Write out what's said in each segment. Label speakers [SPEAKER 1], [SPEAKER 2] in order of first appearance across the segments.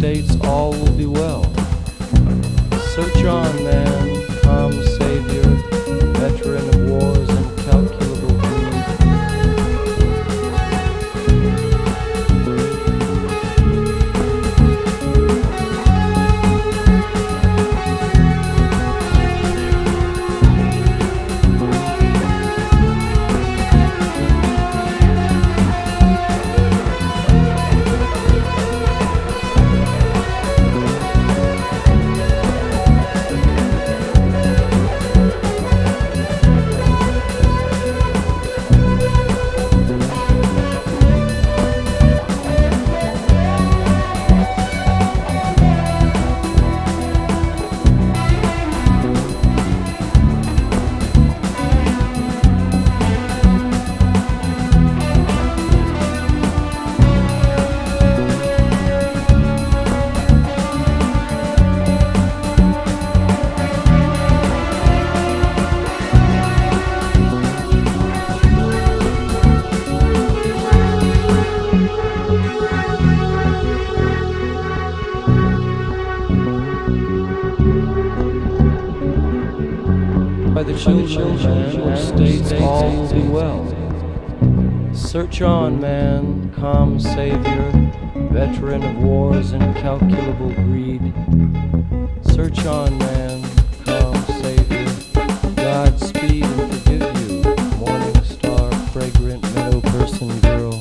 [SPEAKER 1] states all will be well. Search on, man, come savior, veteran of wars and calculable greed. By the children, man, states all will be well. Search on, man, calm savior, veteran of wars and calculable greed. Search on, man, calm savior, Godspeed and forgive you, morning star, fragrant meadow person girl.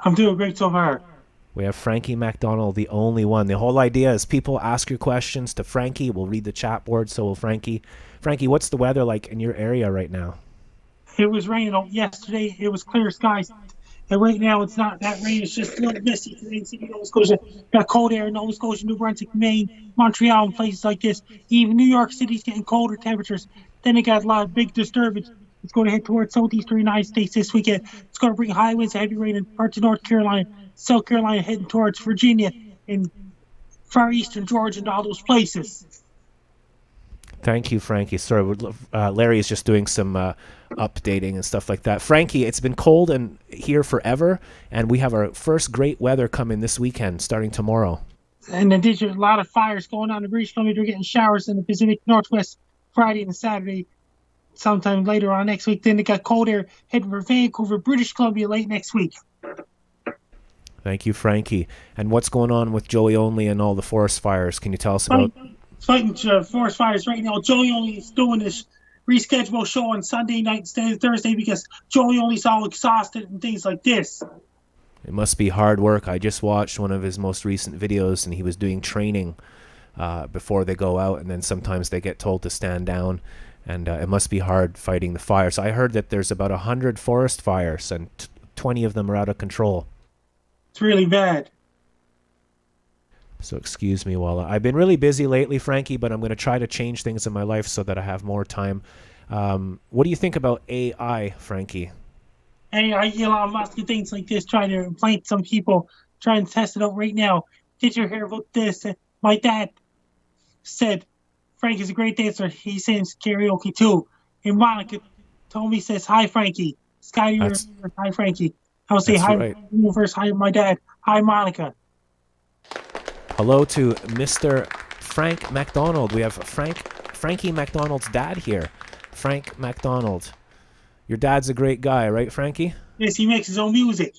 [SPEAKER 2] I'm doing great so far.
[SPEAKER 3] We have Frankie MacDonald, the only one. The whole idea is people ask your questions to Frankie. We'll read the chat board, so will Frankie. Frankie, what's the weather like in your area right now?
[SPEAKER 2] It was raining out yesterday. It was clear skies. And right now it's not that rain. It's just a little misty today in Sydney, Nova Scotia. Got cold air in Nova Scotia, New Brunswick, Maine, Montreal, and places like this. Even New York City's getting colder temperatures. Then it got a lot of big disturbance. It's going to head towards southeastern United States this weekend. It's going to bring high winds, heavy rain in parts of North Carolina, South Carolina, heading towards Virginia, and far eastern Georgia, and all those places.
[SPEAKER 3] Thank you, Frankie. Sorry, Larry is just doing some updating and stuff like that. Frankie, it's been cold and here forever, and we have our first great weather coming this weekend, starting tomorrow.
[SPEAKER 2] And then there's a lot of fires going on in British Columbia. They're getting showers in the Pacific Northwest Friday and Saturday. Sometime later on next week. Then they got cold air heading for Vancouver, British Columbia late next week.
[SPEAKER 3] Thank you, Frankie. And what's going on with Joey Only and all the forest fires? Can you tell us about?
[SPEAKER 2] Fighting forest fires right now. Joey Only is doing this rescheduled show on Sunday night instead of Thursday because Joey Only's all exhausted and things like this.
[SPEAKER 3] It must be hard work. I just watched one of his most recent videos, and he was doing training before they go out, and then sometimes they get told to stand down. And it must be hard fighting the fires. I heard that there's about 100 forest fires, and 20 of them are out of control.
[SPEAKER 2] It's really bad.
[SPEAKER 3] So excuse me while I've been really busy lately, Frankie, but I'm going to try to change things in my life so that I have more time. What do you think about AI, Frankie?
[SPEAKER 2] Hey, Elon Musk and things like this, trying to implant some people, trying to test it out right now. Did you hear about this? My dad said Frank is a great dancer. He sings karaoke too. And Monica told me, says, hi, Frankie. Sky Universe, hi, Frankie. I will say,
[SPEAKER 3] That's
[SPEAKER 2] hi,
[SPEAKER 3] right.
[SPEAKER 2] Universe, hi, my dad. Hi, Monica.
[SPEAKER 3] Hello to Mr. Frank MacDonald. We have Frankie MacDonald's dad here. Frank MacDonald. Your dad's a great guy, right, Frankie?
[SPEAKER 2] Yes, he makes his own music.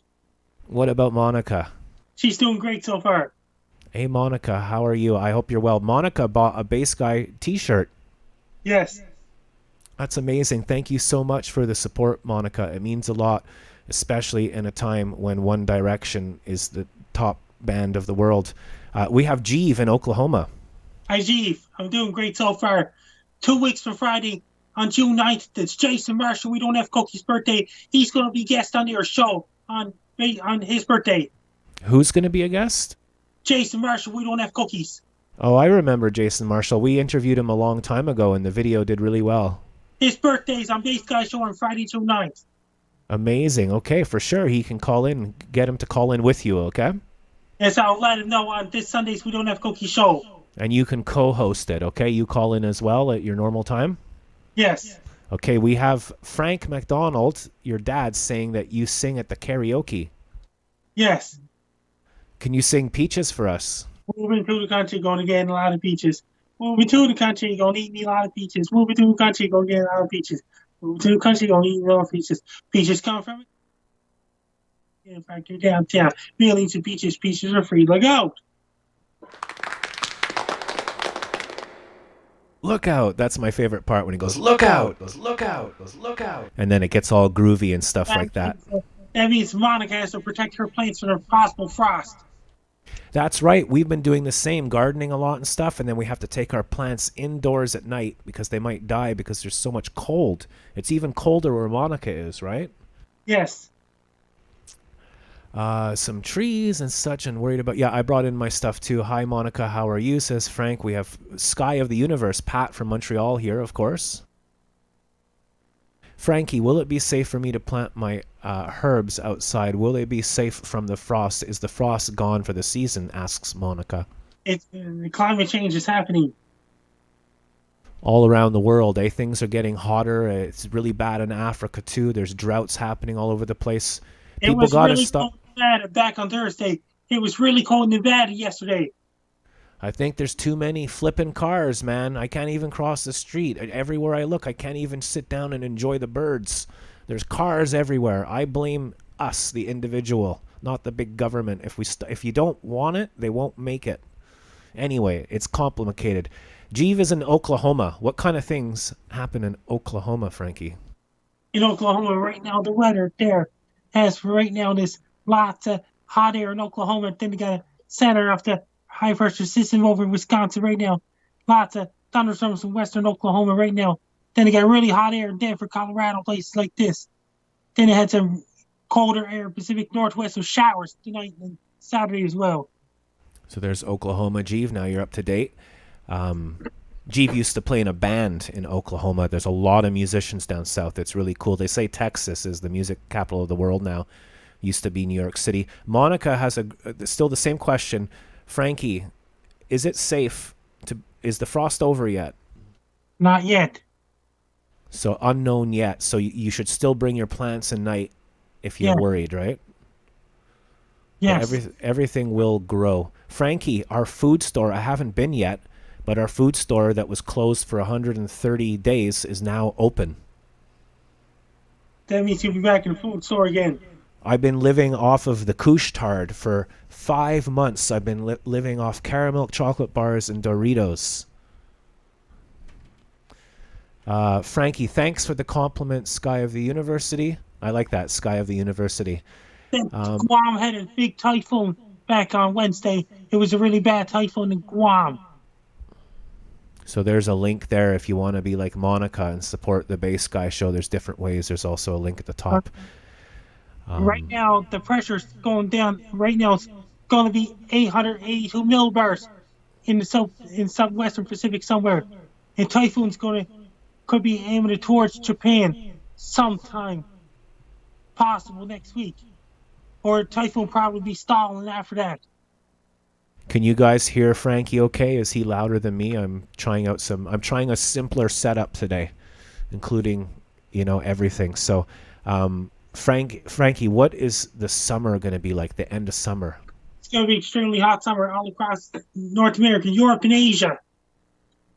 [SPEAKER 3] What about Monica?
[SPEAKER 2] She's doing great so far.
[SPEAKER 3] Hey, Monica, how are you? I hope you're well. Monica bought a Bass Guy t-shirt.
[SPEAKER 2] Yes.
[SPEAKER 3] That's amazing. Thank you so much for the support, Monica. It means a lot, especially in a time when One Direction is the top band of the world. We have Jeeve in Oklahoma.
[SPEAKER 2] Hi, Jeeve. I'm doing great so far. 2 weeks from Friday, on June 9th, it's Jason Marshall. We Don't Have Cookies' birthday. He's going to be guest on your show on his birthday.
[SPEAKER 3] Who's going to be a guest?
[SPEAKER 2] Jason Marshall, We Don't Have Cookies.
[SPEAKER 3] Oh, I remember Jason Marshall. We interviewed him a long time ago, and the video did really well.
[SPEAKER 2] His birthday's on Bass Guy Show on Friday, June 9th.
[SPEAKER 3] Amazing. Okay, for sure. He can call in. Get him to call in with you, okay?
[SPEAKER 2] Yes, I'll let him know on this Sunday's We Don't Have Cookies show.
[SPEAKER 3] And you can co-host it, okay? You call in as well at your normal time?
[SPEAKER 2] Yes.
[SPEAKER 3] Okay, we have Frank MacDonald, your dad, saying that you sing at the karaoke.
[SPEAKER 2] Yes.
[SPEAKER 3] Can you sing Peaches for us?
[SPEAKER 2] Moving through the country, going to get a lot of peaches. Moving to the country, going to eat me a lot of peaches. Moving to the country, going to get a lot of peaches. Moving to the country, going to eat a lot of peaches. Peaches come from it. In fact, you're downtown. Millions of peaches. Peaches are free. Look out.
[SPEAKER 3] Look out. That's my favorite part when he goes, look out, goes, look out, goes, look out. And then it gets all groovy and stuff like that.
[SPEAKER 2] That means Monica has to protect her plants from possible frost.
[SPEAKER 3] That's right. We've been doing the same, gardening a lot and stuff, and then we have to take our plants indoors at night because they might die because there's so much cold. It's even colder where Monica is, right?
[SPEAKER 2] Yes.
[SPEAKER 3] Some trees and such, and worried about... Yeah, I brought in my stuff too. Hi, Monica. How are you? Says Frank. We have Sky of the Universe, Pat from Montreal here, of course. Frankie, will it be safe for me to plant my herbs outside? Will they be safe from the frost? Is the frost gone for the season? Asks Monica.
[SPEAKER 2] The climate change is happening.
[SPEAKER 3] All around the world, things are getting hotter. It's really bad in Africa too. There's droughts happening all over the place. People gotta
[SPEAKER 2] really
[SPEAKER 3] stop.
[SPEAKER 2] Cold in Nevada back on Thursday. It was really cold in Nevada yesterday.
[SPEAKER 3] I think there's too many flipping cars, man. I can't even cross the street. Everywhere I look, I can't even sit down and enjoy the birds. There's cars everywhere. I blame us, the individual, not the big government. If you don't want it, they won't make it. Anyway, it's complicated. Jeeve is in Oklahoma. What kind of things happen in Oklahoma, Frankie?
[SPEAKER 2] In Oklahoma right now, the weather there has for right now there's lots of hot air in Oklahoma. Then they got a center of the high pressure system over in Wisconsin right now. Lots of thunderstorms in western Oklahoma right now. Then they got really hot air in Denver, Colorado, places like this. Then they had some colder air Pacific Northwest with showers tonight and Saturday as well.
[SPEAKER 3] So there's Oklahoma, Jeeve. Now you're up to date. Jeeve used to play in a band in Oklahoma. There's a lot of musicians down south. It's really cool. They say Texas is the music capital of the world now. Used to be New York City. Monica has still the same question. Frankie, is it safe is the frost over yet?
[SPEAKER 2] Not yet.
[SPEAKER 3] So unknown yet. So you should still bring your plants at night if you're worried, right?
[SPEAKER 2] Yes.
[SPEAKER 3] Everything will grow. Frankie, our food store, I haven't been yet, but our food store that was closed for 130 days is now open.
[SPEAKER 2] That means you'll be back in the food store again.
[SPEAKER 3] I've been living off of the Couche-Tard for 5 months. I've been living off caramel chocolate bars and Doritos. Frankie, thanks for the compliment, Sky of the University. I like that, Sky of the University.
[SPEAKER 2] Guam had a big typhoon back on Wednesday. It was a really bad typhoon in Guam.
[SPEAKER 3] So there's a link there if you want to be like Monica and support the Bass Guy show. There's different ways. There's also a link at the top.
[SPEAKER 2] Right now, the pressure's going down. Right now, going to be 882 millibars in the southwestern Pacific somewhere. And typhoon's could be aiming it towards Japan sometime possible next week. Or typhoon probably be stalling after that.
[SPEAKER 3] Can you guys hear Frankie okay? Is he louder than me? I'm trying a simpler setup today, including, everything. So, Frankie, what is the summer going to be like, the end of summer?
[SPEAKER 2] It's going to be extremely hot summer all across North America, Europe, and Asia.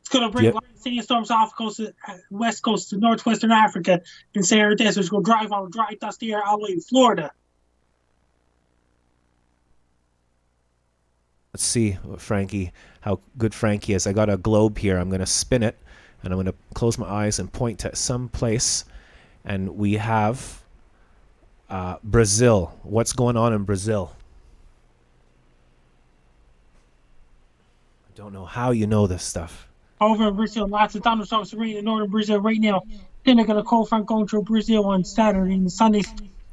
[SPEAKER 2] It's going to bring a lot of sandstorms off the west coast to northwestern Africa and Sahara Desert. It's going to drive all the dry, dusty air all the way to Florida.
[SPEAKER 3] Let's see, Frankie, how good Frankie is. I got a globe here. I'm going to spin it, and I'm going to close my eyes and point to some place. And we have Brazil. What's going on in Brazil? I don't know how you know this stuff.
[SPEAKER 2] Over in Brazil, lots of thunderstorms are raining in northern Brazil right now. Then they're going to cold front going through Brazil on Saturday and Sunday.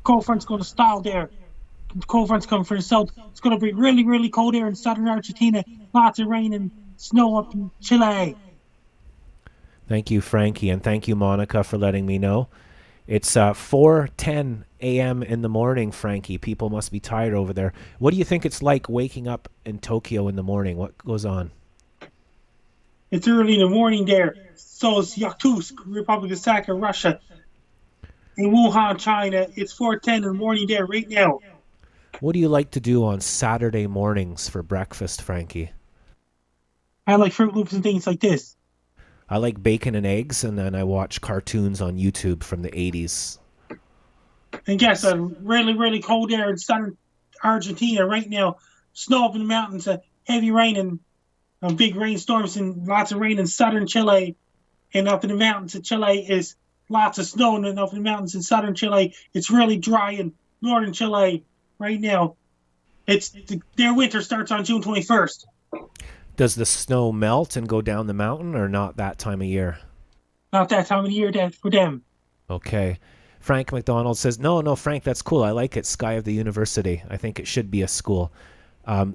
[SPEAKER 2] Cold front's going to stall there. Cold front's coming from the south. It's going to be really, really cold there in southern Argentina. Lots of rain and snow up in Chile.
[SPEAKER 3] Thank you, Frankie, and thank you, Monica, for letting me know. It's 4:10 a.m. in the morning, Frankie. People must be tired over there. What do you think it's like waking up in Tokyo in the morning? What goes on?
[SPEAKER 2] It's early in the morning there. So it's Yakutsk, Republic of Sakha, Russia. In Wuhan, China, it's 4:10 in the morning there right now.
[SPEAKER 3] What do you like to do on Saturday mornings for breakfast, Frankie?
[SPEAKER 2] I like Fruit Loops and things like this.
[SPEAKER 3] I like bacon and eggs, and then I watch cartoons on YouTube from the 80s.
[SPEAKER 2] And guess really, really cold air in southern Argentina right now. Snow up in the mountains, heavy rain and big rainstorms and lots of rain in southern Chile. And up in the mountains of Chile is lots of snow, and up in the mountains in southern Chile, it's really dry in northern Chile right now. Their winter starts on June 21st.
[SPEAKER 3] Does the snow melt and go down the mountain, or not that time of year?
[SPEAKER 2] Not that time of year for them.
[SPEAKER 3] Okay. Frank McDonald says, no, Frank, that's cool. I like it. Sky of the University. I think it should be a school.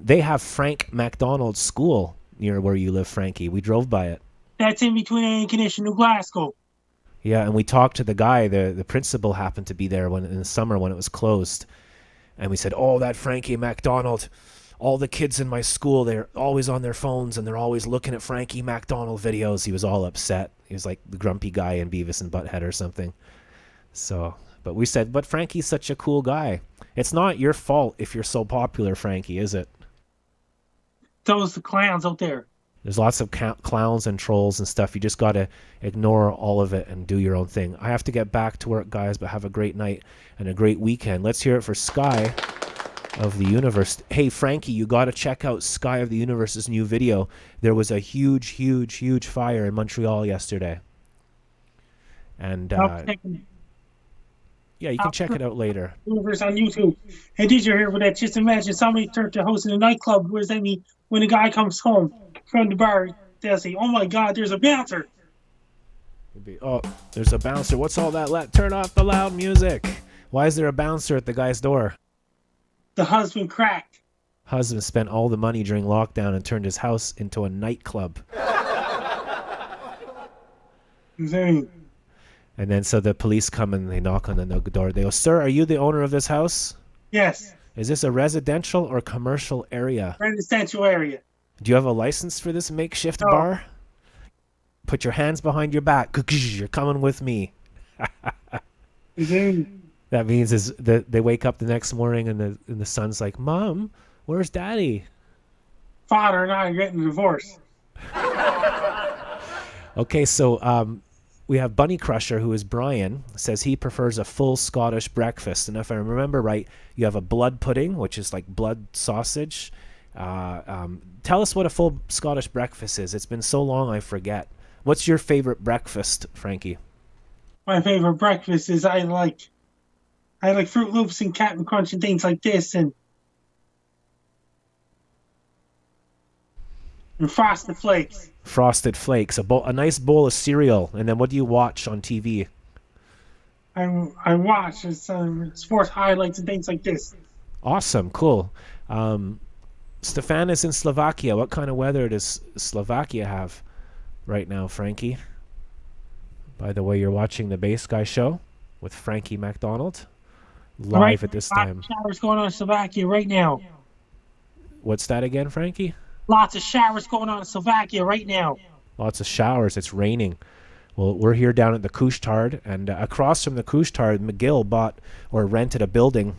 [SPEAKER 3] They have Frank McDonald School near where you live, Frankie. We drove by it.
[SPEAKER 2] That's in between Antigonish and New Glasgow.
[SPEAKER 3] Yeah, and we talked to the guy. The principal happened to be there in the summer when it was closed. And we said, oh, that Frankie McDonald. All the kids in my school, they're always on their phones and they're always looking at Frankie McDonald videos. He was all upset. He was like the grumpy guy in Beavis and Butthead or something. So, but we said, but Frankie's such a cool guy. It's not your fault if you're so popular, Frankie, is it?
[SPEAKER 2] Those the clowns out there.
[SPEAKER 3] There's lots of clowns and trolls and stuff. You just got to ignore all of it and do your own thing. I have to get back to work, guys, but have a great night and a great weekend. Let's hear it for Sky of the Universe. Hey, Frankie, you got to check out Sky of the Universe's new video. There was a huge fire in Montreal yesterday. And yeah, you can check it out later.
[SPEAKER 2] Universe on YouTube. And did you hear that? Just imagine somebody turned to hosting a nightclub. What does that mean? When a guy comes home from the bar, they'll say, oh my God, there's a bouncer.
[SPEAKER 3] Oh, there's a bouncer. What's all that? Turn off the loud music. Why is there a bouncer at the guy's door?
[SPEAKER 2] The husband cracked.
[SPEAKER 3] Husband spent all the money during lockdown and turned his house into a nightclub.
[SPEAKER 2] Insane.
[SPEAKER 3] And then so the police come and they knock on the door. They go, sir, are you the owner of this house?
[SPEAKER 2] Yes.
[SPEAKER 3] Is this a residential or commercial area?
[SPEAKER 2] Residential area.
[SPEAKER 3] Do you have a license for this makeshift bar? Put your hands behind your back. You're coming with me. That means is that they wake up the next morning and the son's like, Mom, where's Daddy?
[SPEAKER 2] Father and I are getting divorced.
[SPEAKER 3] Okay, so we have Bunny Crusher, who is Brian, says he prefers a full Scottish breakfast. And if I remember right, you have a blood pudding, which is like blood sausage. Tell us what a full Scottish breakfast is. It's been so long I forget. What's your favorite breakfast, Frankie?
[SPEAKER 2] My favorite breakfast is I like Fruit Loops and Captain Crunch and things like this, and Frosted Flakes.
[SPEAKER 3] Frosted Flakes, a nice bowl of cereal. And then what do you watch on TV?
[SPEAKER 2] I watch sports highlights and things like this.
[SPEAKER 3] Awesome, cool. Stefan is in Slovakia. What kind of weather does Slovakia have right now, Frankie? By the way, you're watching the Bass Guy Show with Frankie MacDonald live at this time.
[SPEAKER 2] Showers going on in Slovakia right now.
[SPEAKER 3] What's that again, Frankie?
[SPEAKER 2] Lots of showers going on in Slovakia right now.
[SPEAKER 3] Lots of showers. It's raining. Well, we're here down at the Couche-Tard, and across from the Couche-Tard, McGill bought or rented a building,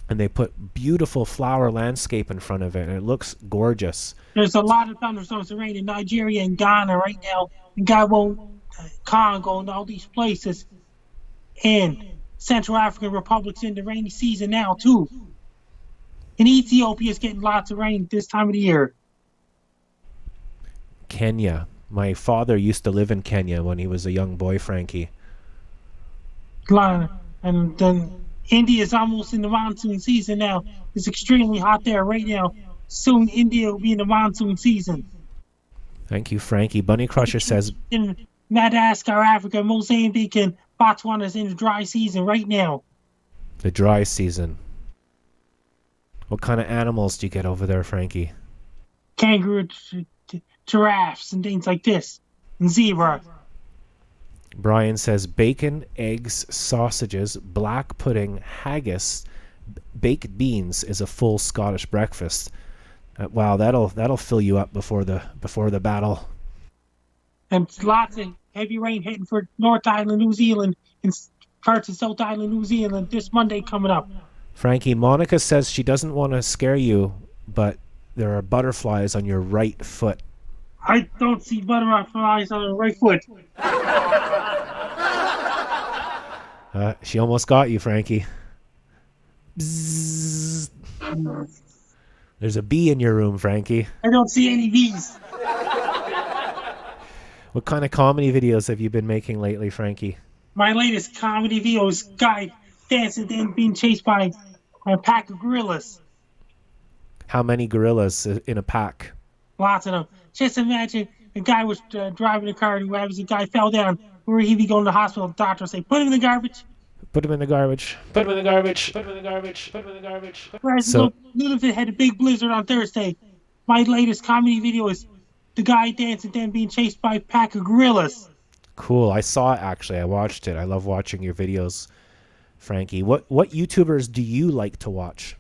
[SPEAKER 3] and they put beautiful flower landscape in front of it, and it looks gorgeous.
[SPEAKER 2] There's a lot of thunderstorms and rain in Nigeria and Ghana right now, and Gabon, Congo, and all these places. And Central African Republic's in the rainy season now, too. And Ethiopia's getting lots of rain this time of the year.
[SPEAKER 3] Kenya. My father used to live in Kenya when he was a young boy, Frankie.
[SPEAKER 2] And then India's almost in the monsoon season now. It's extremely hot there right now. Soon India will be in the monsoon season.
[SPEAKER 3] Thank you, Frankie. Bunny Crusher says...
[SPEAKER 2] In Madagascar, Africa, Mozambique, and Botswana's in the dry season right now.
[SPEAKER 3] The dry season. What kind of animals do you get over there, Frankie?
[SPEAKER 2] Kangaroo, giraffes, and things like this. And zebra.
[SPEAKER 3] Brian says bacon, eggs, sausages, black pudding, haggis, baked beans is a full Scottish breakfast. Wow, that'll fill you up before the battle.
[SPEAKER 2] And lots of heavy rain heading for North Island, New Zealand, and parts of South Island, New Zealand this Monday coming up.
[SPEAKER 3] Frankie, Monica says she doesn't want to scare you, but there are butterflies on your right foot.
[SPEAKER 2] I don't see butterflies on the right foot.
[SPEAKER 3] She almost got you, Frankie. Bzzz. There's a bee in your room, Frankie.
[SPEAKER 2] I don't see any bees.
[SPEAKER 3] What kind of comedy videos have you been making lately, Frankie?
[SPEAKER 2] My latest comedy video is guy dancing and being chased by a pack of gorillas.
[SPEAKER 3] How many gorillas in a pack?
[SPEAKER 2] Lots of them. Just imagine a guy was driving a car and the guy fell down. Where he'd be going to the hospital, the doctor would say, put him in the garbage.
[SPEAKER 3] Put him in the garbage. Put him in the garbage. Put him in the garbage. Put him in the garbage.
[SPEAKER 2] Whereas Nunavut had a big blizzard on Thursday. My latest comedy video is the guy dancing and being chased by a pack of gorillas.
[SPEAKER 3] Cool. I saw it, actually. I watched it. I love watching your videos, Frankie. What YouTubers do you like to watch?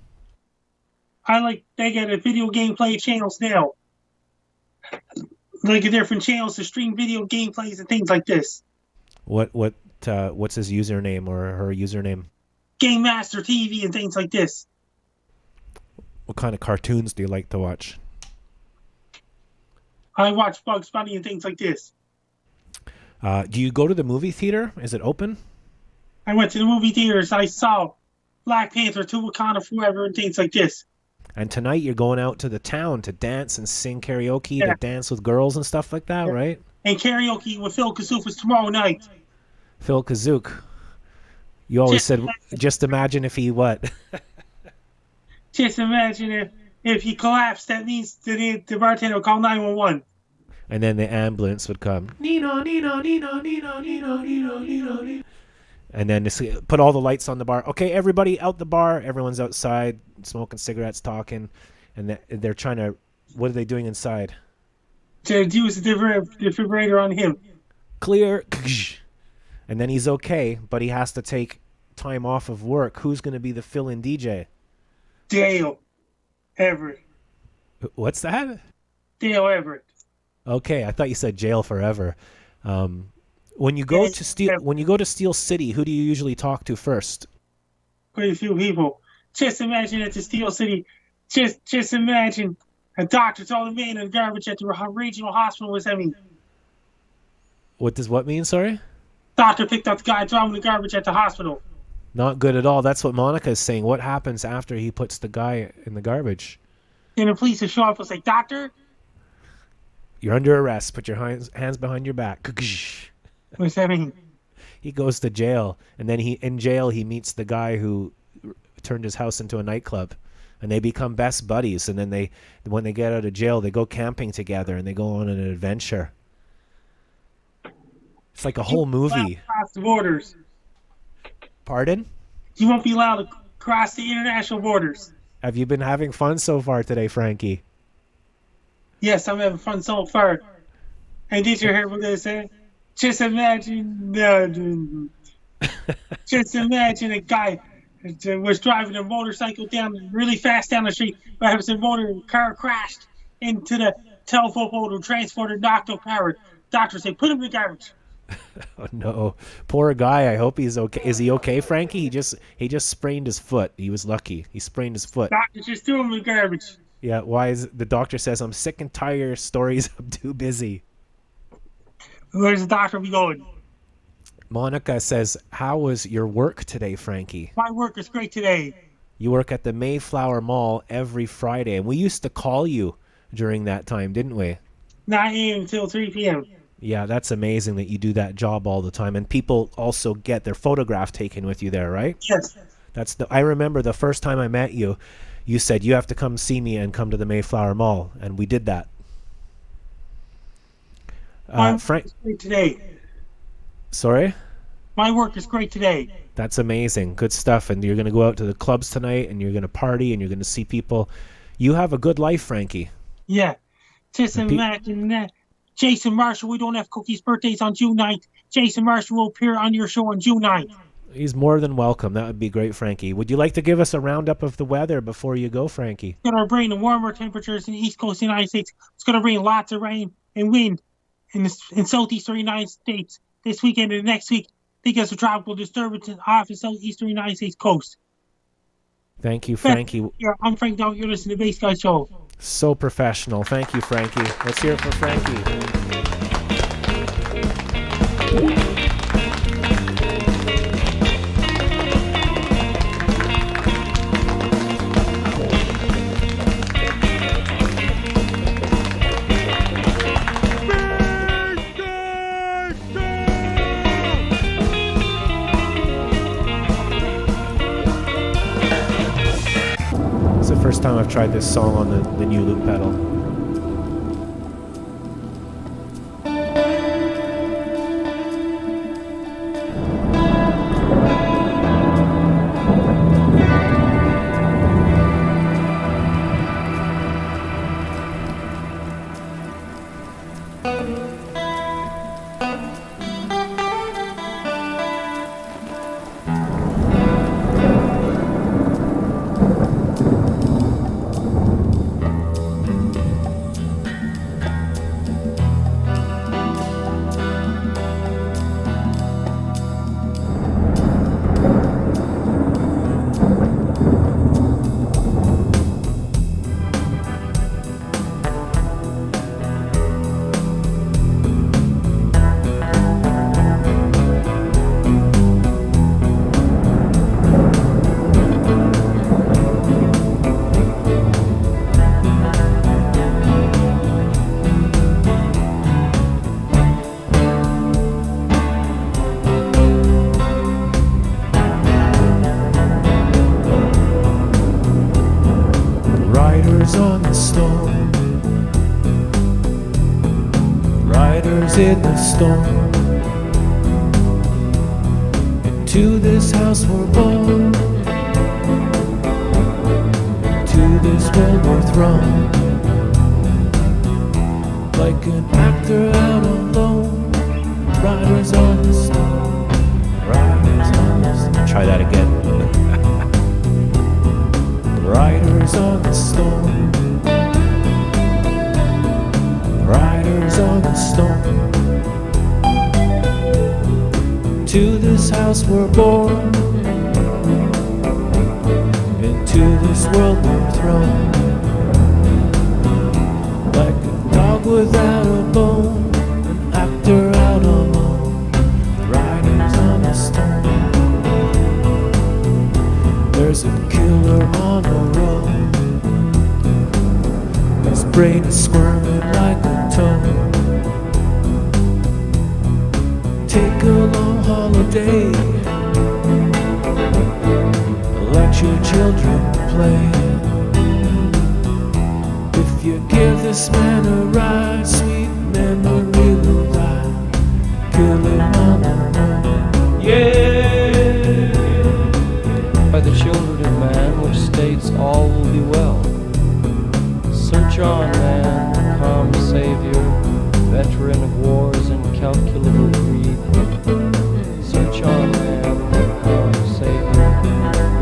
[SPEAKER 2] They get a video gameplay channels now. Like different channels to stream video gameplays and things like this.
[SPEAKER 3] What's his username or her username?
[SPEAKER 2] Game Master TV and things like this.
[SPEAKER 3] What kind of cartoons do you like to watch?
[SPEAKER 2] I watch Bugs Bunny and things like this.
[SPEAKER 3] Do you go to the movie theater? Is it open?
[SPEAKER 2] I went to the movie theaters. I saw Black Panther 2 Wakanda Forever and things like this.
[SPEAKER 3] And tonight you're going out to the town to dance and sing karaoke, to dance with girls and stuff like that, right?
[SPEAKER 2] And karaoke with Phil Kazoufis tomorrow night.
[SPEAKER 3] Phil Kazook. You always said, just imagine if he what?
[SPEAKER 2] Just imagine if he collapsed, that means the bartender will call 911.
[SPEAKER 3] And then the ambulance would come. Nino, Nino, Nino, Nino, Nino, Nino, Nino, Nino. And then put all the lights on the bar. Okay, everybody out the bar. Everyone's outside smoking cigarettes, talking. And they're trying to... What are they doing inside?
[SPEAKER 2] To use the defibrillator on him.
[SPEAKER 3] Clear. And then he's okay, but he has to take time off of work. Who's going to be the fill-in DJ?
[SPEAKER 2] Dale Everett.
[SPEAKER 3] What's that?
[SPEAKER 2] Dale Everett.
[SPEAKER 3] Okay, I thought you said jail forever. When you go to Steel City, who do you usually talk to first?
[SPEAKER 2] Quite a few people. Just imagine at the Steel City. Just imagine a doctor told a man in the garbage at the regional hospital was having.
[SPEAKER 3] What does what mean? Sorry.
[SPEAKER 2] Doctor picked up the guy, threw him in the garbage at the hospital.
[SPEAKER 3] Not good at all. That's what Monica is saying. What happens after he puts the guy in the garbage?
[SPEAKER 2] And the police will show up and say, "Doctor,
[SPEAKER 3] you're under arrest. Put your hands behind your back."
[SPEAKER 2] What's that mean?
[SPEAKER 3] He goes to jail, and then in jail he meets the guy who turned his house into a nightclub, and they become best buddies. And then when they get out of jail, they go camping together and they go on an adventure. It's like a whole movie.
[SPEAKER 2] Cross the borders.
[SPEAKER 3] Pardon?
[SPEAKER 2] You won't be allowed to cross the international borders.
[SPEAKER 3] Have you been having fun so far today, Frankie?
[SPEAKER 2] Yes, I'm having fun so far. And did you hear what they say? Just imagine, just imagine a guy that was driving a motorcycle down really fast down the street, but his motor car crashed into the telephone pole and transporter, knocked out power. Doctor said, "Put him in the garbage."
[SPEAKER 3] Oh no, poor guy. I hope he's okay. Is he okay, Frankie? He just sprained his foot. He was lucky. He sprained his foot.
[SPEAKER 2] Doctor just threw him in the garbage.
[SPEAKER 3] Yeah. Why is the doctor says I'm sick and tired of stories. I'm too busy.
[SPEAKER 2] Where's the doctor be going?
[SPEAKER 3] Monica says, "How was your work today, Frankie?"
[SPEAKER 2] My work is great today.
[SPEAKER 3] You work at the Mayflower Mall every Friday, and we used to call you during that time, didn't we?
[SPEAKER 2] 9 a.m. until 3 p.m.
[SPEAKER 3] Yeah, that's amazing that you do that job all the time, and people also get their photograph taken with you there, right?
[SPEAKER 2] Yes.
[SPEAKER 3] I remember the first time I met you, you said you have to come see me and come to the Mayflower Mall, and we did that.
[SPEAKER 2] My work
[SPEAKER 3] Frank,
[SPEAKER 2] is great today.
[SPEAKER 3] sorry?
[SPEAKER 2] My work is great today.
[SPEAKER 3] That's amazing. Good stuff. And you're going to go out to the clubs tonight, and you're going to party, and you're going to see people. You have a good life, Frankie.
[SPEAKER 2] Yeah. Just imagine that. Jason Marshall, we don't have Cookie's birthdays on June 9th. Jason Marshall will appear on your show on June 9th.
[SPEAKER 3] He's more than welcome. That would be great, Frankie. Would you like to give us a roundup of the weather before you go, Frankie?
[SPEAKER 2] It's going to bring the warmer temperatures in the East Coast of the United States. It's going to bring lots of rain and wind in southeastern United States this weekend and next week because of tropical disturbances off the southeastern United States coast.
[SPEAKER 3] Thank you, Frankie.
[SPEAKER 2] Yeah, I'm Frank Dow. You're listening to the Bass Guy Show.
[SPEAKER 3] So professional. Thank you, Frankie. Let's hear it for Frankie. It's the first time I've tried this song on the new loop pedal. On the storm, riders in the storm. Into this house we're born, into this world we're thrown. Like an actor out alone, riders on the storm, riders on the storm. Try that again. Riders on the storm, riders on the storm. To this house we're born, into this world we're thrown. Like a dog without a bone, an actor out alone. Riders on the storm. There's a killer on the road. His brain is squirming like a toad. Take a long holiday, let your children play. If you give this man a ride, sweet memory will die. Kill him on the road. Yeah.
[SPEAKER 1] By the children of man, which states all will be well. Search on, man, come incalculable greed. Search on, man, come, Savior.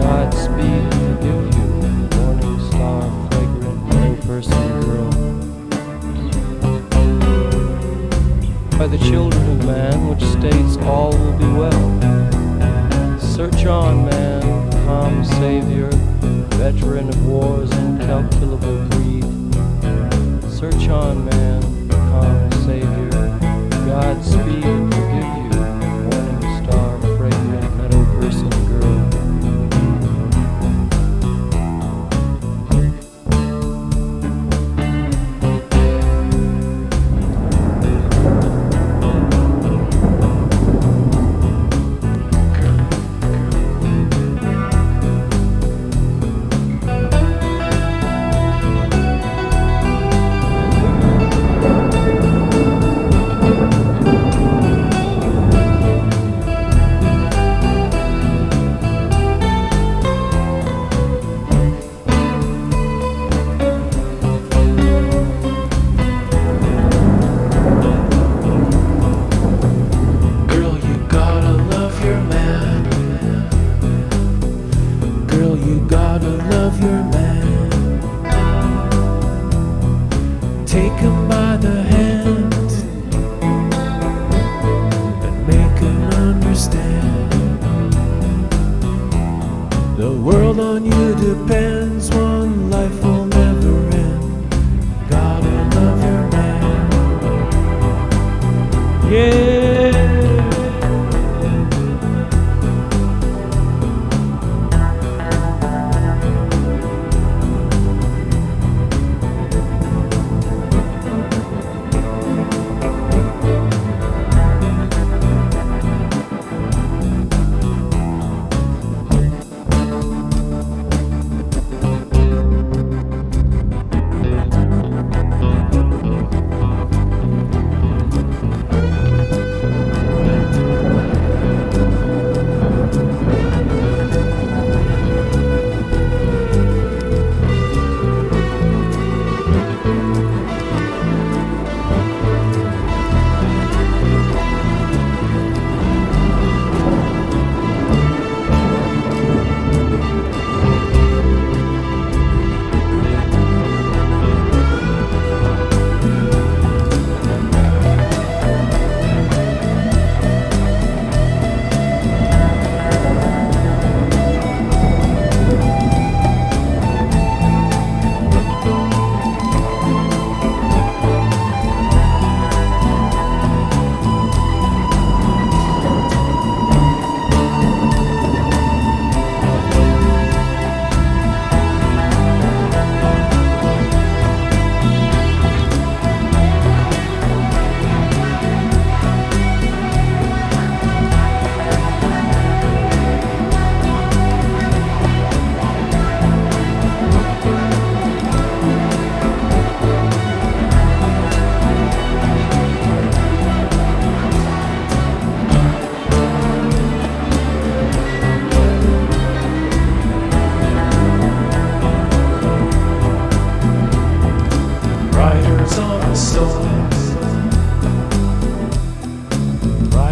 [SPEAKER 1] Godspeed, forgive you. Morning star, flagrant, no-person girl. By the children of man, which states all will be well. Search on, man, come, Savior. Veteran of war's incalculable greed. Search on, man, come, Savior. Godspeed, forgive you. Morning star, fragrant, meadow person girl.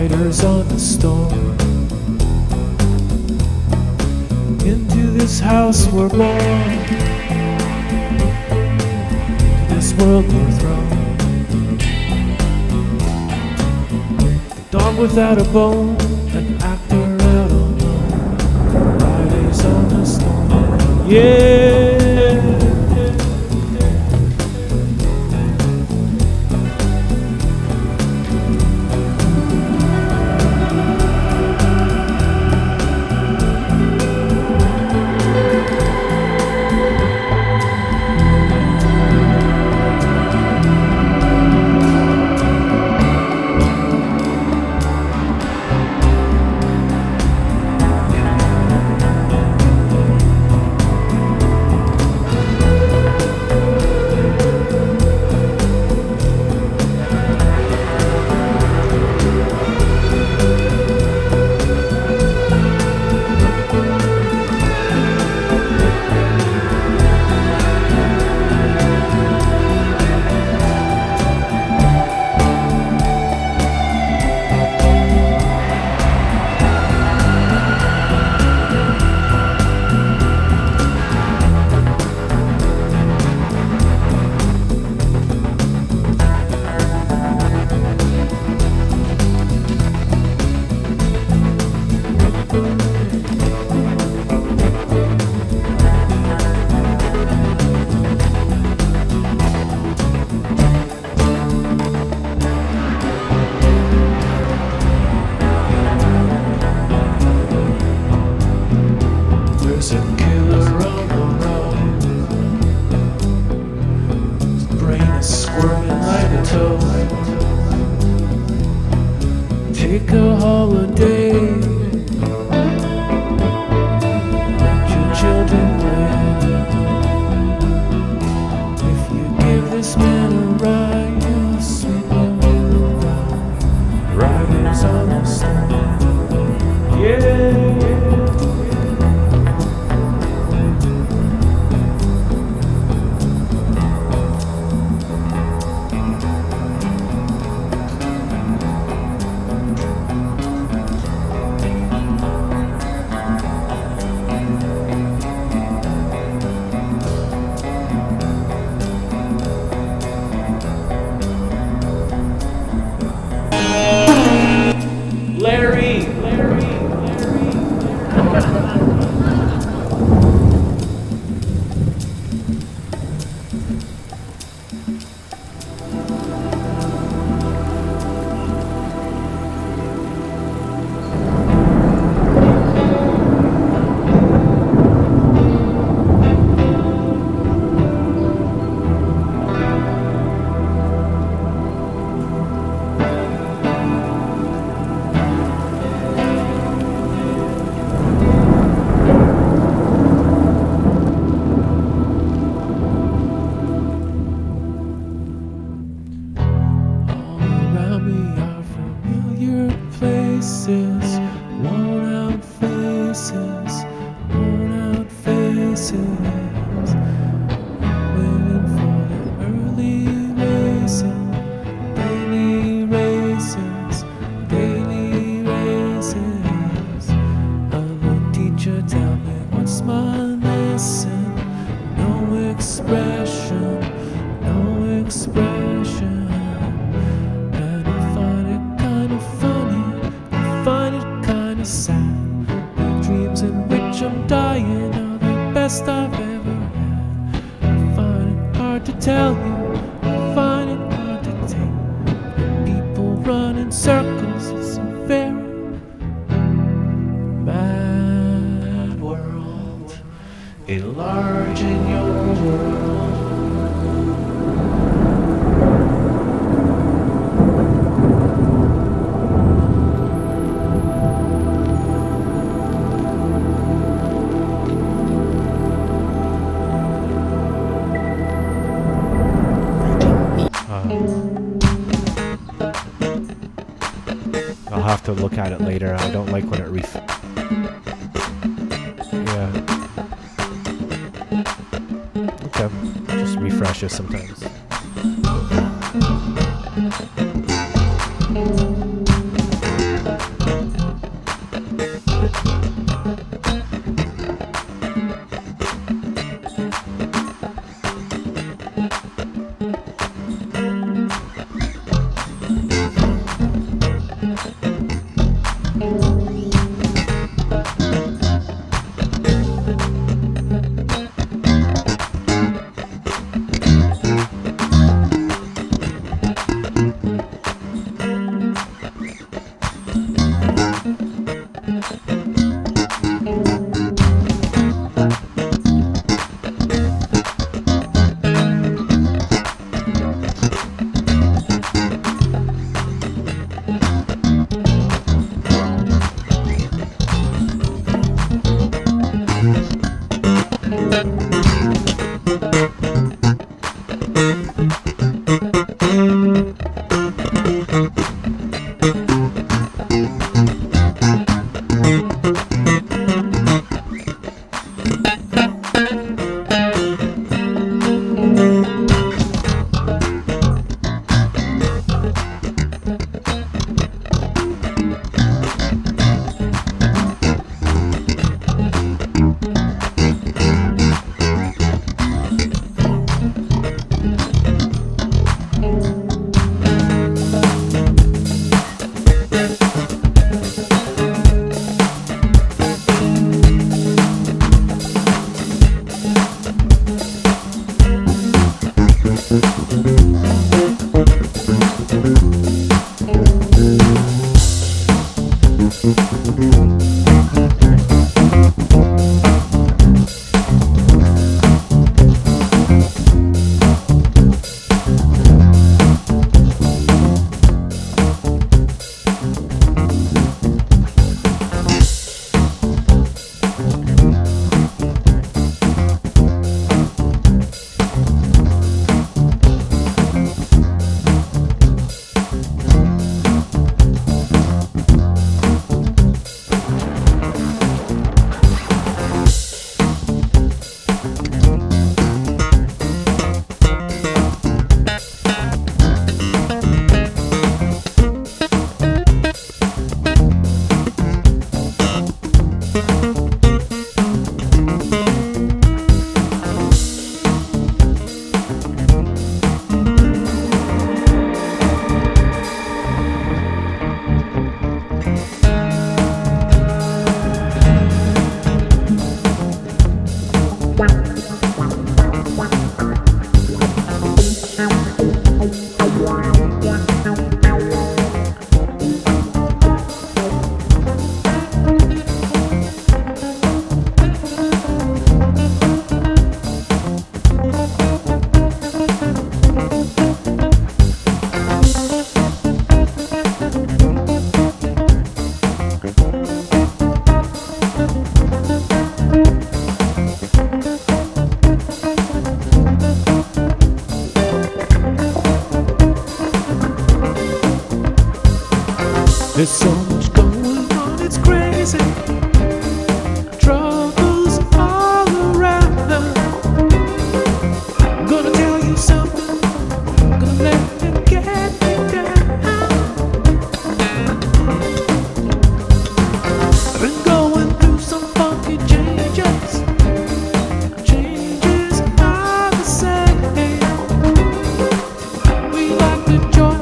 [SPEAKER 3] riders on the storm. Into this house we're born, to this world we're thrown. The dog without a bone, an actor out on loan, riders on the storm. Yeah. holiday. Let your children play. If you give this man a ride, you'll sweep away the riders on the storm. Yeah. I'll have to look at it later. I don't like when it Okay, just refreshes sometimes.
[SPEAKER 1] There's so much going on, it's crazy. Troubles all around. I'm gonna tell you something, gonna let it get me down. I've been going through some funky changes. Changes are the same. We like the joy,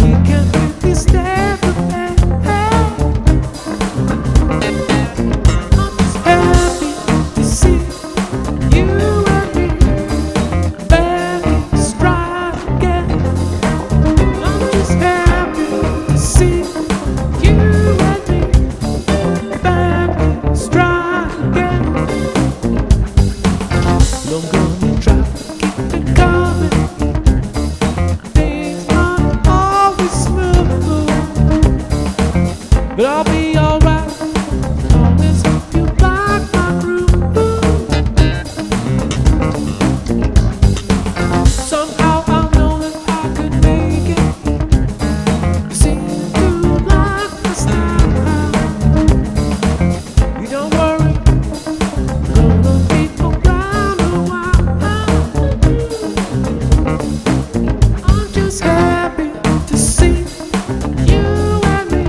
[SPEAKER 1] we can't really stand the pain. I'm just happy to see you and me back in stride again. I'm just happy to see you and me back in stride again. And I'm gonna try to keep it coming. Things aren't always smooth, but I'll be alright. Always hope you like my groove. Somehow I know that I could make it. You seem to like my style. You don't worry, gonna be around a while. I'm just happy to see you and me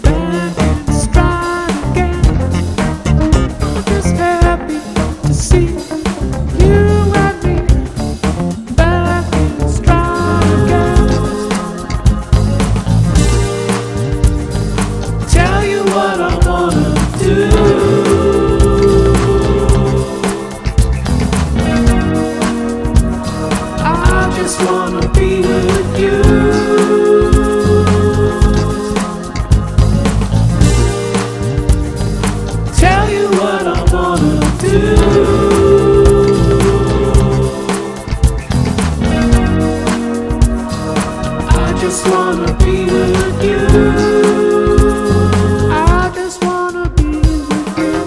[SPEAKER 1] back in stride again. I'm just happy to see you and me back in stride again. Tell you what I wanna do. I just wanna be with you. Tell you what I wanna do. I just wanna be with you. I just wanna be with you.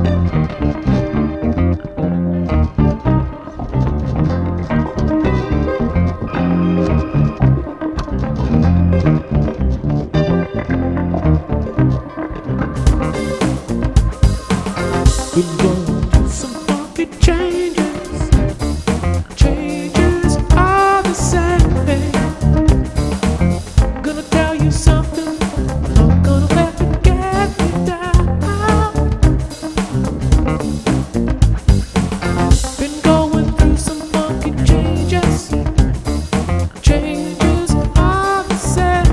[SPEAKER 1] We're going through some funky changes. Changes are the same. Gonna tell you something. Not gonna let it get me down. Been going through some funky changes. Changes are the same.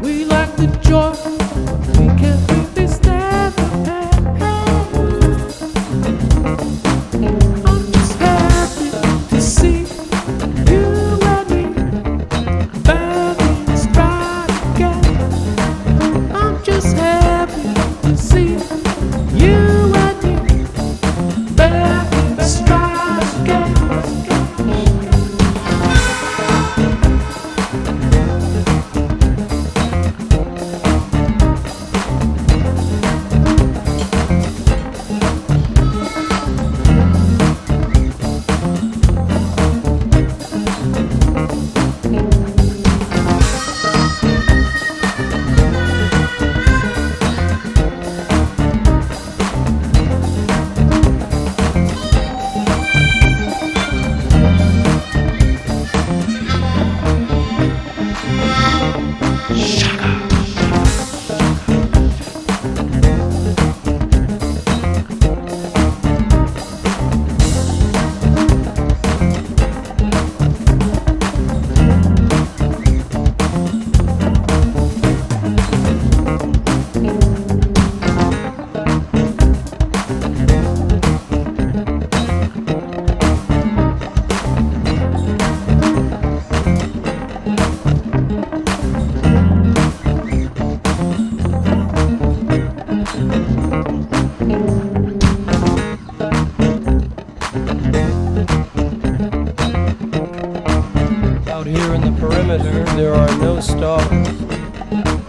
[SPEAKER 1] We like the joy. We can't really stand the pain. I'm just happy to see you and me back in stride again. I'm just happy to see you and me back in stride again. Out here in the perimeter, there are no stars.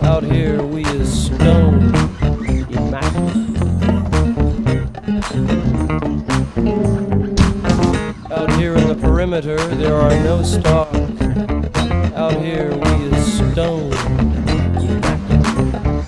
[SPEAKER 1] Out here, we is stone immaculate. Out here in the perimeter, there are no stars. Out here, we is stone immaculate.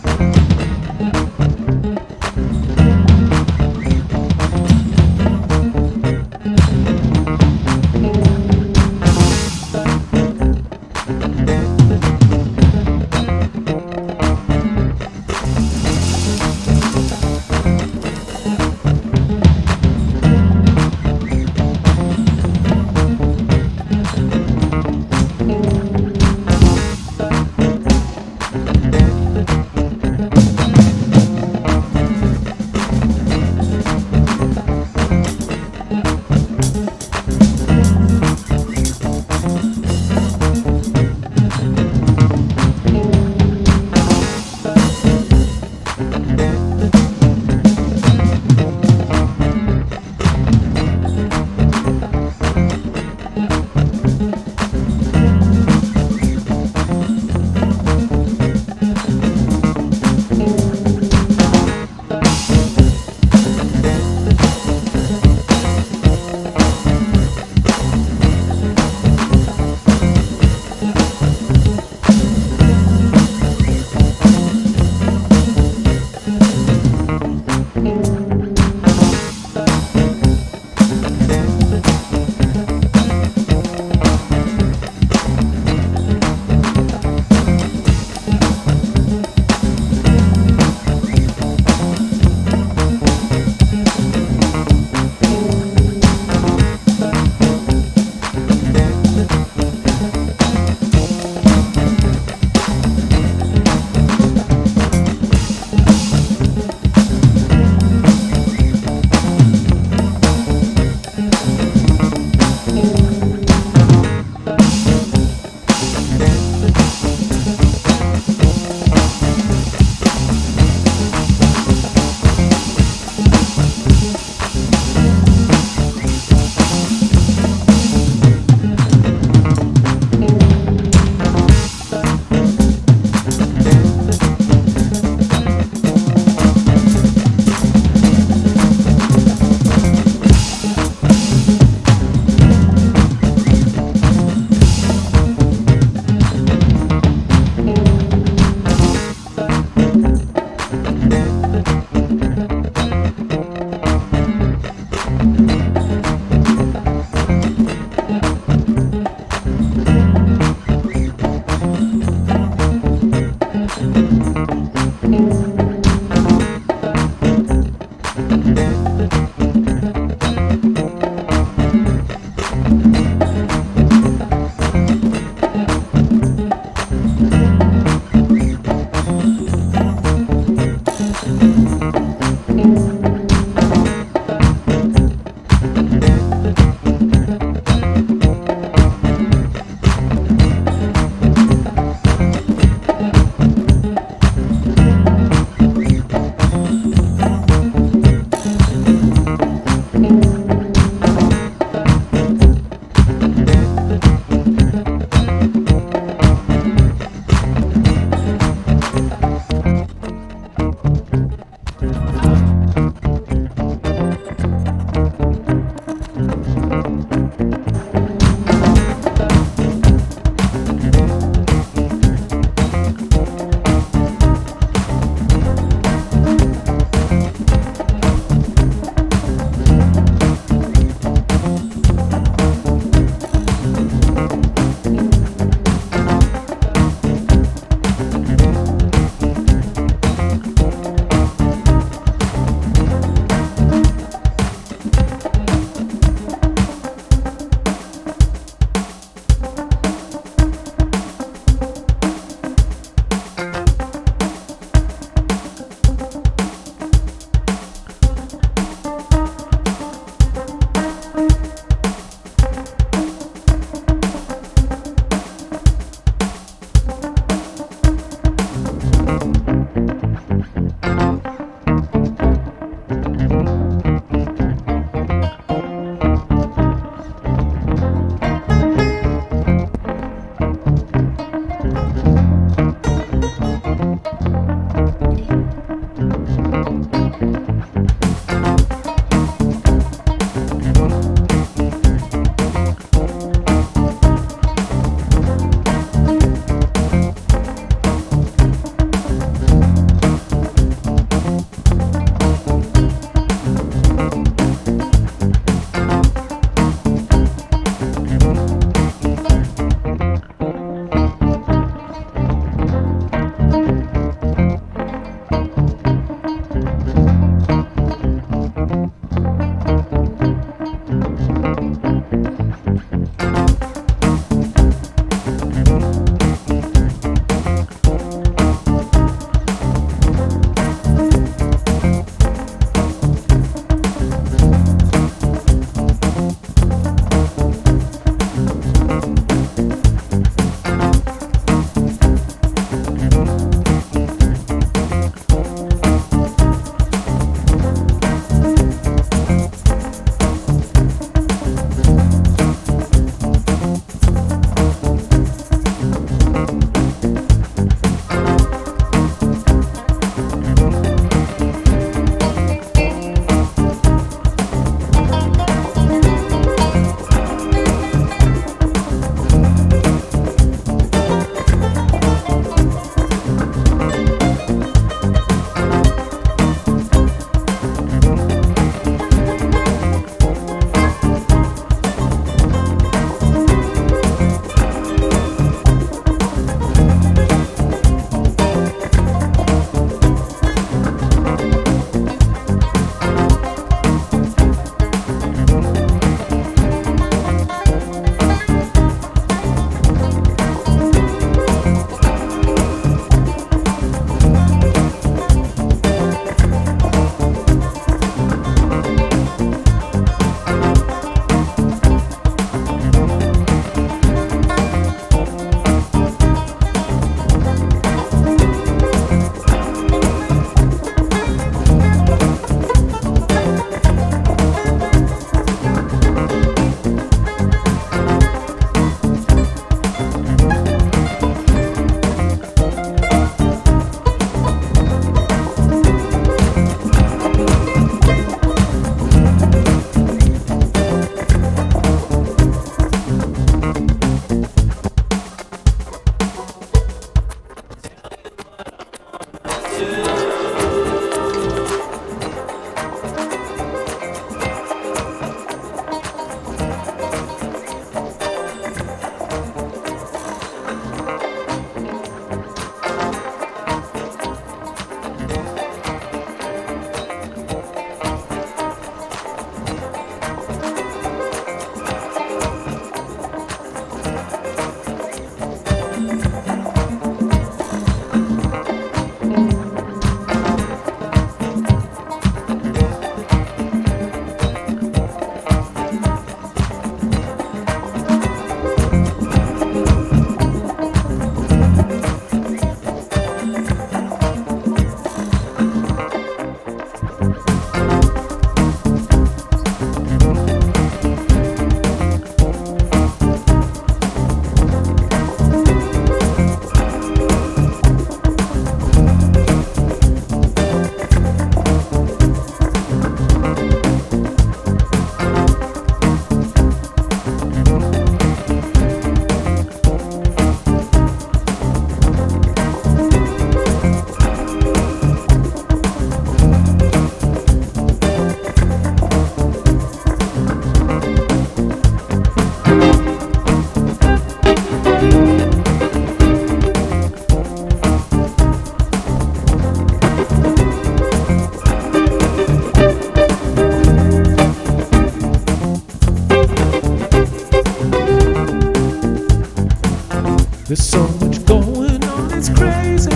[SPEAKER 3] There's so much going on, it's crazy.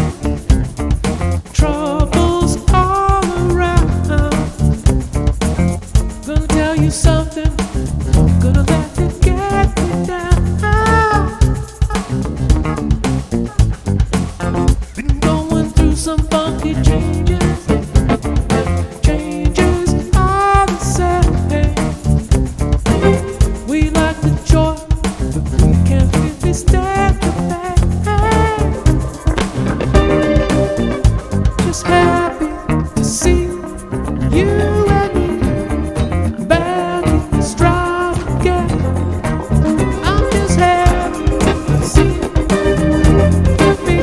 [SPEAKER 3] Troubles all around. Gonna tell you something, gonna let it get me down. Been going through some funky changes. Changes are the same. We like the joy, but we can't really stand the pain. Just happy to see you and me back in the stride again. I'm just happy to see me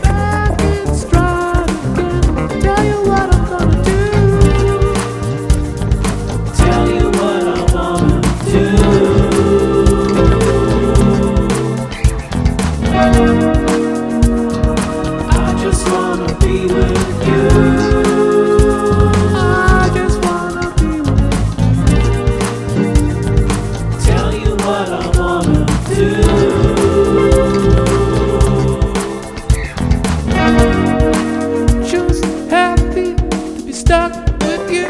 [SPEAKER 3] back in stride again. Tell you what I'm gonna do. Tell you what I wanna do. I just wanna be with you. I just wanna be with you. Tell you what I wanna do. Just happy to be stuck with you.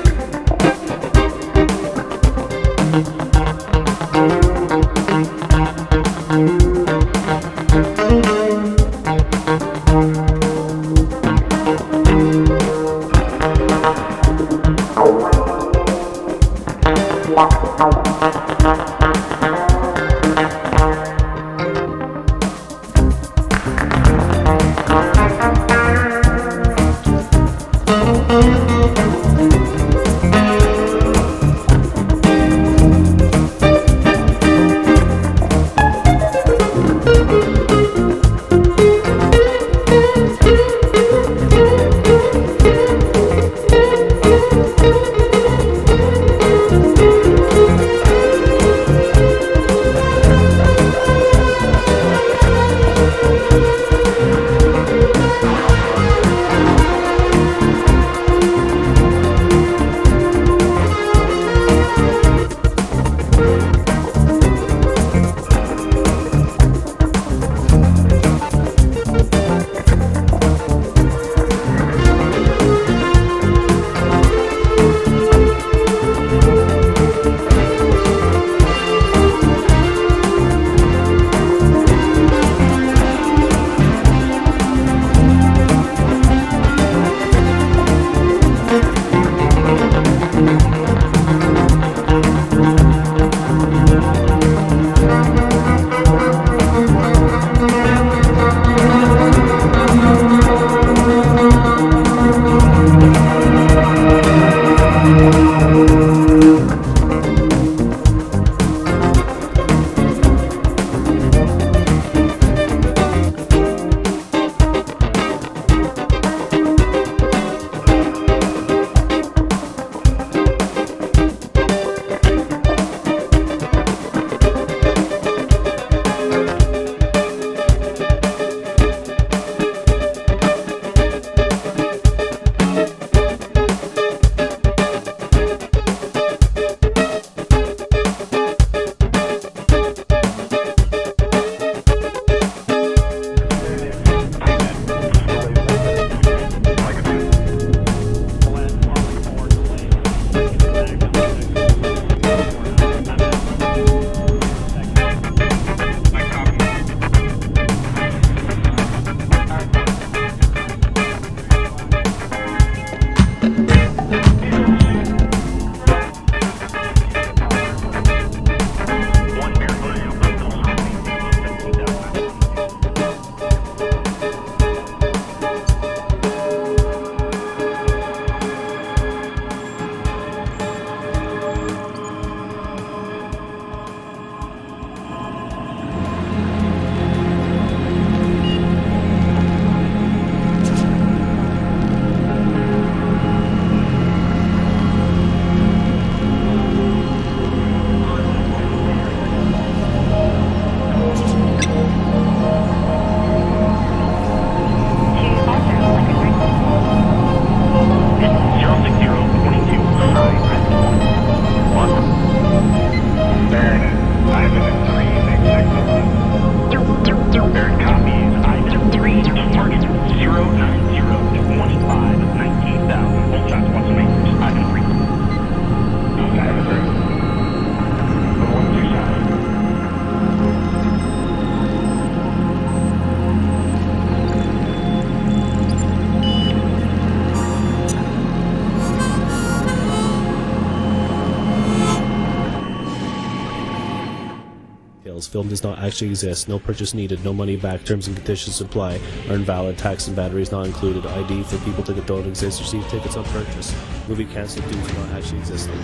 [SPEAKER 4] film does not actually exist. No purchase needed. No money back. Terms and conditions apply. Are invalid. Tax and batteries not included. ID for people that don't exist. Receive tickets on purchase. Movie canceled due to not actually existing.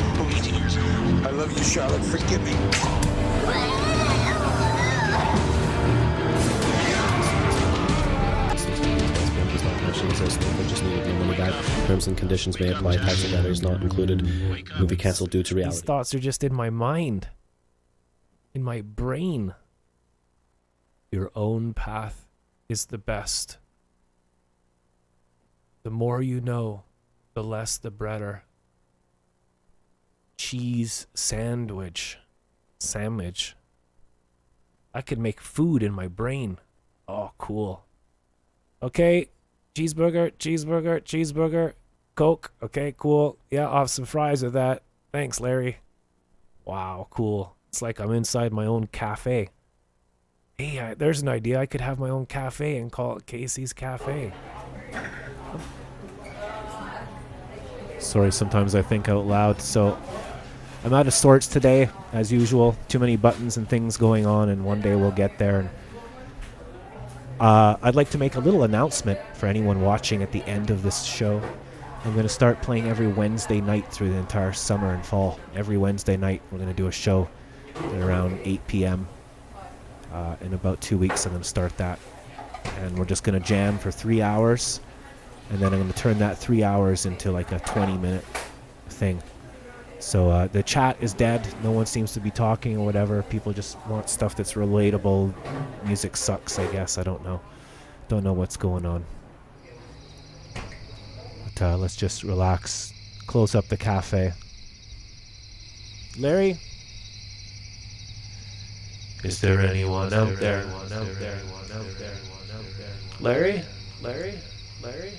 [SPEAKER 5] I love you, Charlotte. Forgive me.
[SPEAKER 4] Exist. No purchase needed. No money back. Terms and conditions may apply. Tax and batteries not included. Movie canceled due to reality.
[SPEAKER 3] These thoughts are just in my mind, in my brain. Your own path is the best. The more you know, the less the better. Cheese sandwich. Sandwich. I could make food in my brain. Oh, cool. Okay. Cheeseburger, cheeseburger, cheeseburger, Coke. Okay, cool. Yeah, I'll have some fries with that. Thanks, Larry. Wow, cool. It's like I'm inside my own cafe. Hey, there's an idea. I could have my own cafe and call it Casey's Cafe. Sorry, sometimes I think out loud. So I'm out of sorts today, as usual. Too many buttons and things going on, and one day we'll get there. And I'd like to make a little announcement for anyone watching at the end of this show. I'm going to start playing every Wednesday night through the entire summer and fall. Every Wednesday night we're going to do a show at around 8 p.m. In about 2 weeks I'm going to start that. And we're just going to jam for 3 hours. And then I'm going to turn that 3 hours into like a 20-minute thing. So the chat is dead. No one seems to be talking or whatever. People just want stuff that's relatable. Music sucks, I guess. I don't know. Don't know what's going on. But let's just relax. Close up the cafe. Larry? Is there anyone out there? Larry? Larry? Larry?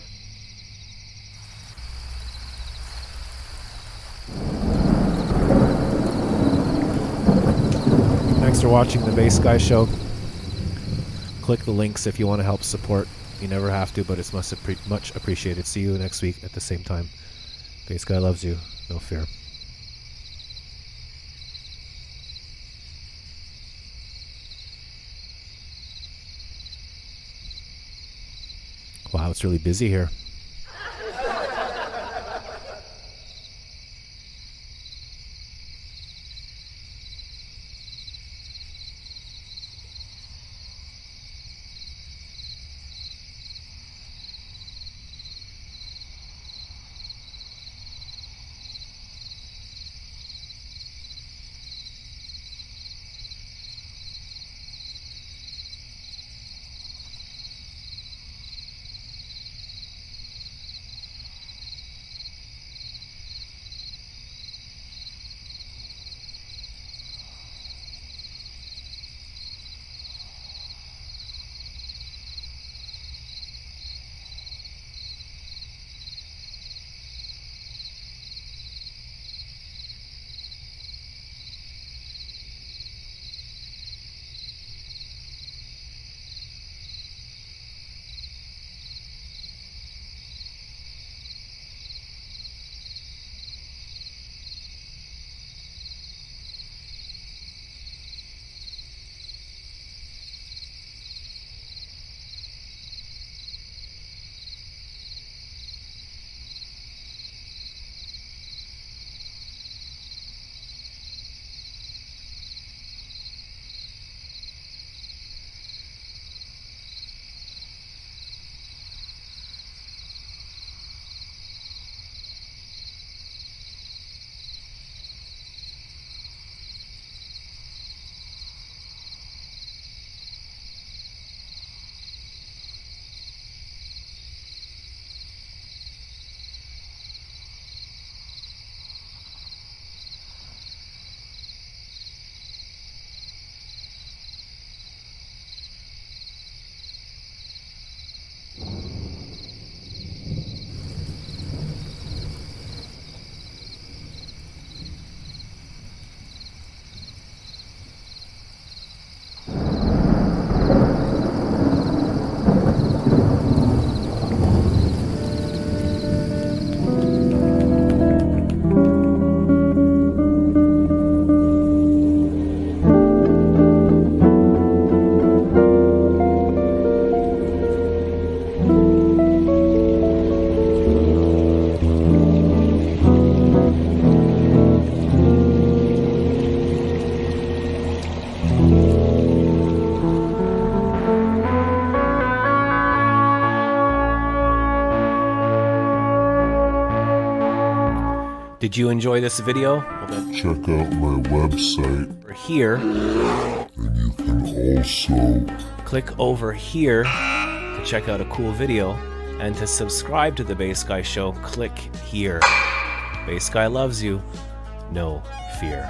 [SPEAKER 3] Thanks for watching the Bass Guy Show. Click the links if you want to help support. You never have to, but it's much appreciated. See you next week at the same time. Bass Guy loves you. No fear. Wow, it's really busy here. Did you enjoy this video? Well, then
[SPEAKER 6] Check out my website,
[SPEAKER 3] over here,
[SPEAKER 6] and you can also
[SPEAKER 3] click over here to check out a cool video, and to subscribe to the Bass Guy Show, click here. Bass Guy loves you. No fear.